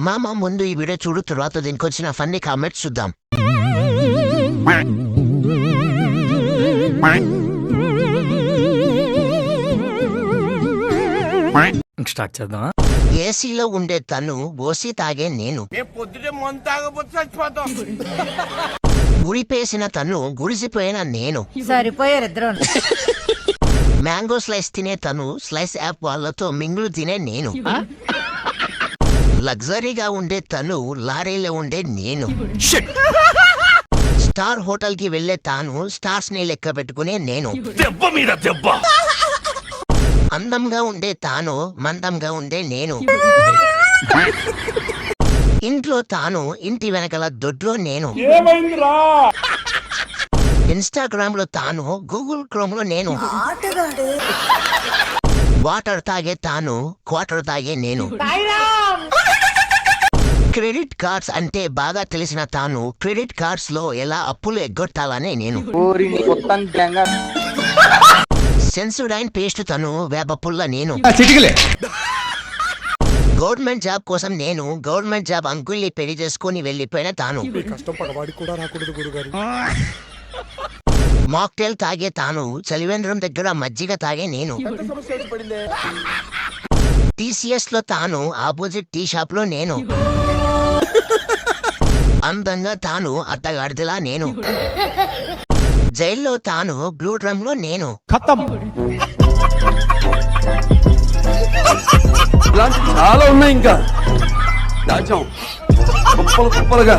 మామ ముందు ఈ వీడియో చూడు, తర్వాత దీనికి వచ్చిన ఫన్నీ కామెంట్స్ చూద్దాం. స్టార్ట్ చేద్దాం. ఏసీలో ఉండే తను ఓసి తాగే నేను, గుడిపేసిన తను గుడిసిపోయిన నేను, సరిపోయారు. మ్యాంగో స్లైస్ తినే తను స్లైస్ యాప్ వాళ్ళతో మింగులు తినే నేను, లగ్జరీగా ఉండే తను లారీలో ఉండే నేను, స్టార్ హోటల్ కి వెళ్లే తాను స్టార్స్ ని లెక్క పెట్టుకునే నేను, అందంగా ఉండే తాను మందంగా ఉండే నేను, ఇంట్లో తాను ఇంటి వెనకల దొడ్లో నేను, ఇన్స్టాగ్రామ్ లో తాను గూగుల్ క్రోమ్ లో నేను, వాటర్ తాగే తాను క్వార్టర్ తాగే నేను, క్రెడిట్ కార్డ్స్ అంటే బాగా తెలిసిన తాను క్రెడిట్ కార్డ్స్ లో ఎలా అప్పులు ఎగ్గొట్టాలనే నేను, సెన్సోడైన్ పేస్ట్ తను వేప పుల్ల నేను, గవర్నమెంట్ జాబ్ కోసం నేను గవర్నమెంట్ జాబ్ అంకుల్ని పెళ్లి చేసుకుని వెళ్లిపోయిన తాను, మాక్టైల్ తాగే తాను చలివేంద్రం దగ్గర మజ్జిగ తాగే నేను, టీసీఎస్ లో తాను ఆపోజిట్ టీ షాప్ లో నేను, అందంగా తాను అత్తగాడిదిలా నేను, జైల్లో తాను బ్లూ డ్రమ్ లో నేను. చాలా ఉన్నాయి ఇంకా దాచాం కుప్పలుగా.